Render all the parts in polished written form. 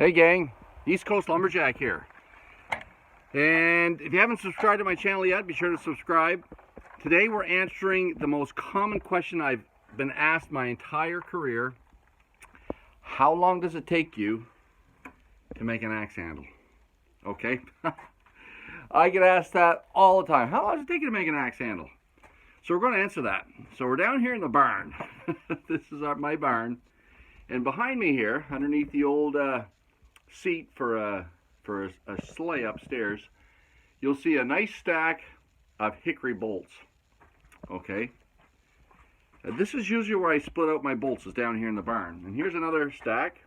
Hey gang, East Coast Lumberjack here. And if you haven't subscribed to my channel yet, be sure to subscribe. Today we're answering the most common question I've been asked my entire career. How long does it take you to make an axe handle? Okay? I get asked that all the time. How long does it take you to make an axe handle? So we're going to answer that. So we're down here in the barn. This is my barn. And behind me here, underneath the old seat for a sleigh upstairs, you'll see a nice stack of hickory bolts. Okay, this is usually where I split out my bolts, is down here in the barn. And here's another stack.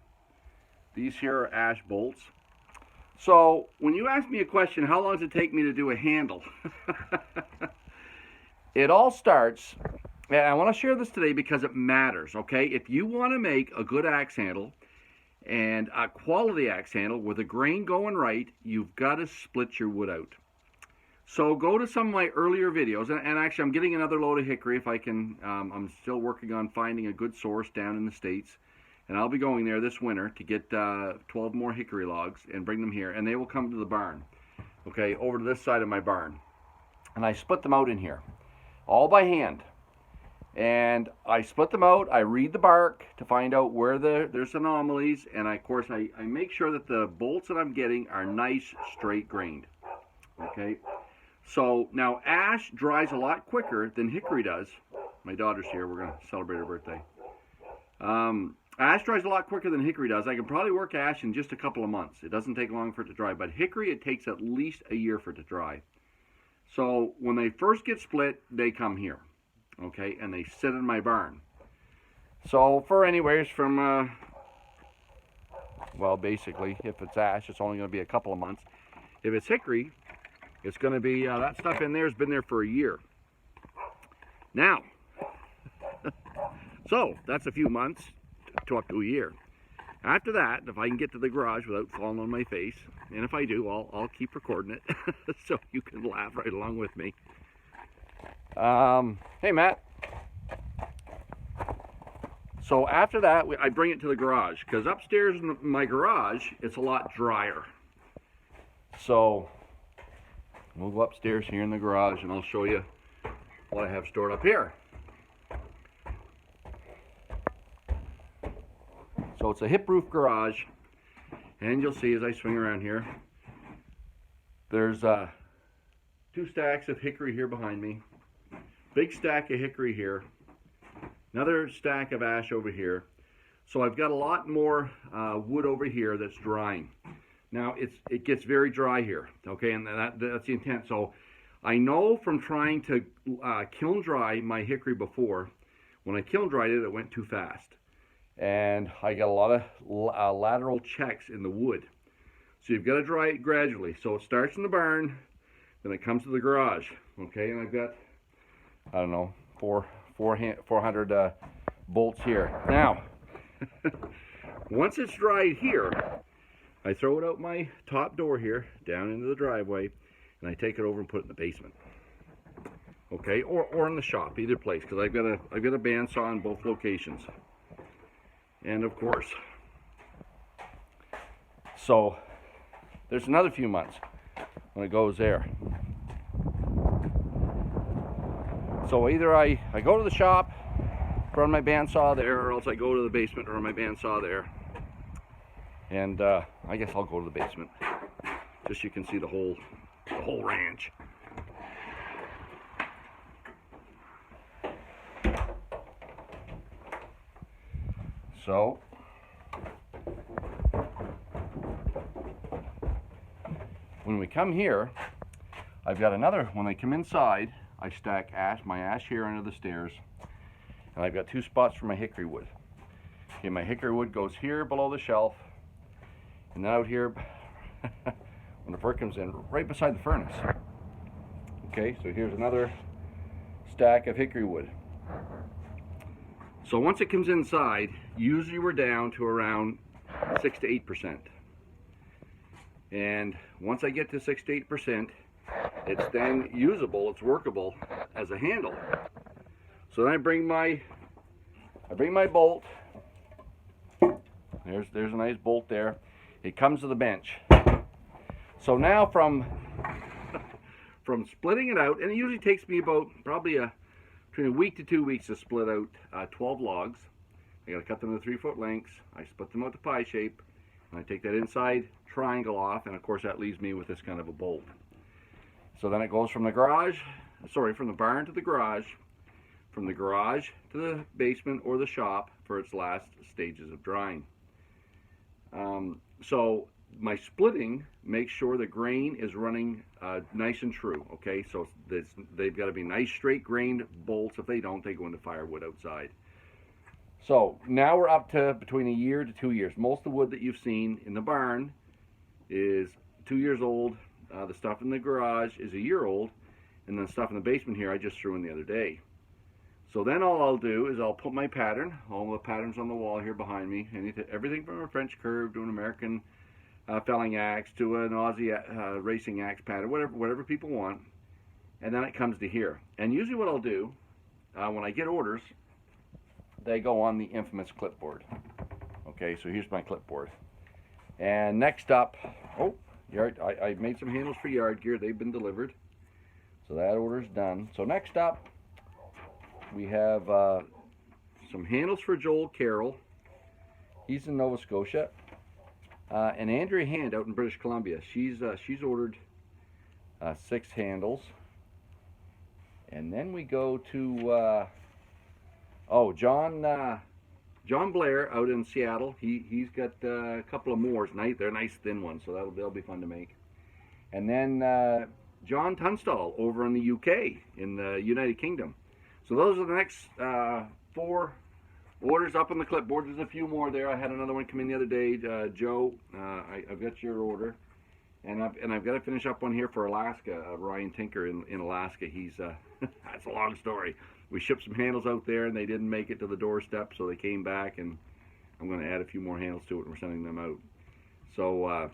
These here are ash bolts. So when you ask me a question, how long does it take me to do a handle? It all starts, and I want to share this today because it matters. Okay, if you want to make a good axe handle and a quality axe handle with a grain going right, you've got to split your wood out. So go to some of my earlier videos, and actually I'm getting another load of hickory if I can. I'm still working on finding a good source down in the States, and I'll be going there this winter to get 12 more hickory logs and bring them here, and they will come to the barn, okay, over to this side of my barn. And I split them out in here, all by hand. And I split them out, I read the bark to find out where there's anomalies, and of course I make sure that the bolts that I'm getting are nice, straight grained. Okay, so now ash dries a lot quicker than hickory does. My daughter's here, we're going to celebrate her birthday. Ash dries a lot quicker than hickory does. I can probably work ash in just a couple of months. It doesn't take long for it to dry, but hickory, it takes at least a year for it to dry. So when they first get split, they come here. Okay, and they sit in my barn. So for anyways from, well, basically, if it's ash, it's only going to be a couple of months. If it's hickory, it's going to be, that stuff in there has been there for a year. Now, so that's a few months to up to a year. After that, if I can get to the garage without falling on my face, and if I do, I'll keep recording it so you can laugh right along with me. Hey Matt. So after that, I bring it to the garage, because upstairs in my garage, it's a lot drier. So we'll go upstairs here in the garage and I'll show you what I have stored up here. So it's a hip roof garage, and you'll see as I swing around here, there's 2 stacks of hickory here behind me. Big stack of hickory here, another stack of ash over here. So I've got a lot more wood over here that's drying. Now it gets very dry here, okay, and that's the intent. So I know from trying to kiln dry my hickory before, when I kiln dried it, it went too fast. And I got a lot of lateral checks in the wood. So you've got to dry it gradually. So it starts in the barn, then it comes to the garage, okay, and I've got, I don't know, 400 bolts here. Now, once it's dried here, I throw it out my top door here, down into the driveway, and I take it over and put it in the basement. Okay, or in the shop, either place, because I've got a bandsaw in both locations. And of course, so there's another few months when it goes there. So either I go to the shop, run my bandsaw there, or else I go to the basement, run my bandsaw there. And I guess I'll go to the basement, just so you can see the whole ranch. So when we come here, I've got another, when I come inside, I stack my ash here under the stairs, and I've got 2 spots for my hickory wood. Okay, my hickory wood goes here below the shelf, and then out here, when the fur comes in, right beside the furnace. Okay, so here's another stack of hickory wood. So once it comes inside, usually we're down to around 6 to 8%. And once I get to 6 to 8%, it's then usable, it's workable as a handle. So then I bring my bolt. There's a nice bolt there. it comes to the bench. So now from splitting it out, and it usually takes me about probably between a week to 2 weeks to split out 12 logs. I got to cut them to 3-foot lengths. I split them out to pie shape, and I take that inside triangle off, and of course that leaves me with this kind of a bolt. So then it goes from the barn to the garage, from the garage to the basement or the shop for its last stages of drying. So my splitting makes sure the grain is running nice and true, okay? So they've got to be nice straight grained bolts. If they don't, they go into firewood outside. So now we're up to between a year to 2 years. Most of the wood that you've seen in the barn is 2 years old. The stuff in the garage is a year old, and the stuff in the basement here I just threw in the other day. So then all I'll do is I'll put my pattern, all the patterns on the wall here behind me, everything from a French curve to an American felling axe to an Aussie racing axe pattern, whatever people want, and then it comes to here. And usually what I'll do, when I get orders, they go on the infamous clipboard. Okay, so here's my clipboard. And next up, I made some handles for yard gear. They've been delivered. So that order's done. So next up, we have some handles for Joel Carroll. He's in Nova Scotia. And Andrea Hand out in British Columbia. She's ordered 6 handles. And then we go to John Blair out in Seattle. He's got a couple of more. They're nice thin ones, so they'll be fun to make. And then John Tunstall over in the UK, in the United Kingdom. So those are the next 4 orders up on the clipboard. There's a few more there. I had another one come in the other day. Joe, I've got your order, and I've got to finish up one here for Alaska. Ryan Tinker in Alaska. He's that's a long story. We shipped some handles out there, and they didn't make it to the doorstep, so they came back, and I'm going to add a few more handles to it, and we're sending them out. So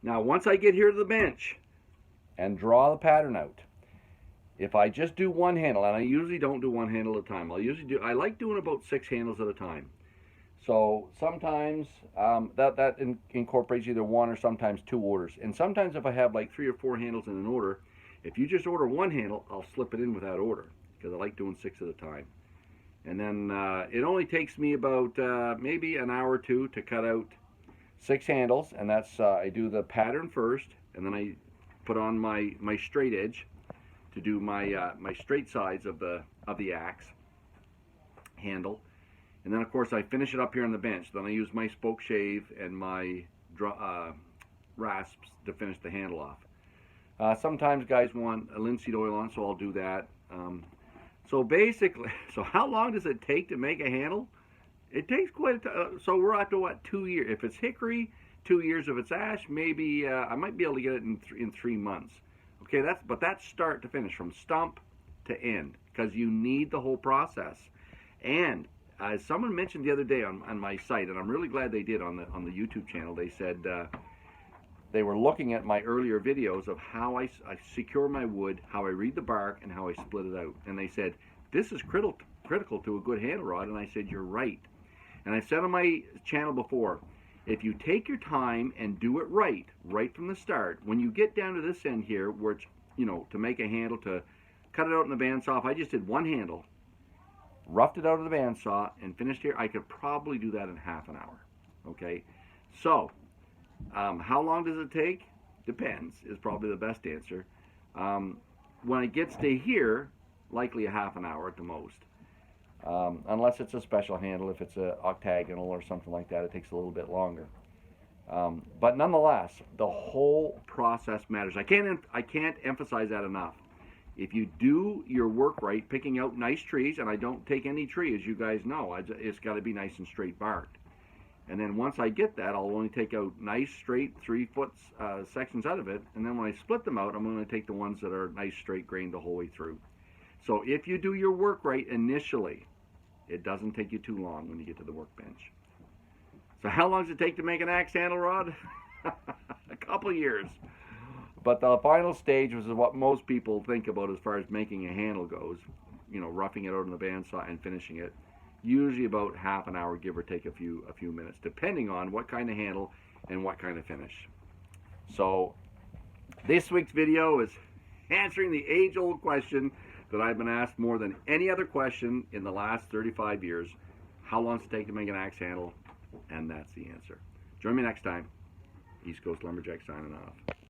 now once I get here to the bench and draw the pattern out, if I just do one handle, and I usually don't do one handle at a time, I like doing about 6 handles at a time. So sometimes that incorporates either 1 or sometimes 2 orders. And sometimes if I have like 3 or 4 handles in an order, if you just order 1 handle, I'll slip it in with that order, because I like doing 6 at a time. And then it only takes me about maybe an hour or 2 to cut out 6 handles, and that's I do the pattern first, and then I put on my straight edge to do my my straight sides of the axe handle, and then of course I finish it up here on the bench. Then I use my spoke shave and my rasps to finish the handle off. Sometimes guys want a linseed oil on, so I'll do that. So basically, how long does it take to make a handle? It takes quite a time. So we're up to what, 2 years? If it's hickory, 2 years. If it's ash, maybe I might be able to get it in 3 months. Okay, that's start to finish, from stump to end, because you need the whole process. And as someone mentioned the other day on my site, and I'm really glad they did on the YouTube channel, they said they were looking at my earlier videos of how I secure my wood, how I read the bark, and how I split it out. And they said, this is critical to a good handle rod. And I said, you're right. And I said on my channel before, if you take your time and do it right from the start, when you get down to this end here, where it's, to make a handle, to cut it out in the bandsaw, if I just did 1 handle, roughed it out of the bandsaw, and finished here, I could probably do that in half an hour. Okay? So, how long does it take? Depends, is probably the best answer. When it gets to here, likely a half an hour at the most. Unless it's a special handle. If it's an octagonal or something like that, it takes a little bit longer. But nonetheless, the whole process matters. I can't emphasize that enough. If you do your work right, picking out nice trees, and I don't take any tree, as you guys know, it's got to be nice and straight barked. And then once I get that, I'll only take out nice, straight, 3-foot sections out of it. And then when I split them out, I'm going to take the ones that are nice, straight grained the whole way through. So if you do your work right initially, it doesn't take you too long when you get to the workbench. So how long does it take to make an axe handle rod? A couple of years. But the final stage was what most people think about as far as making a handle goes. Roughing it out on the bandsaw and finishing it. Usually about half an hour, give or take a few minutes, depending on what kind of handle and what kind of finish. So this week's video is answering the age-old question that I've been asked more than any other question in the last 35 years. How long does it take to make an axe handle? And that's the answer. Join me next time. East Coast Lumberjack signing off.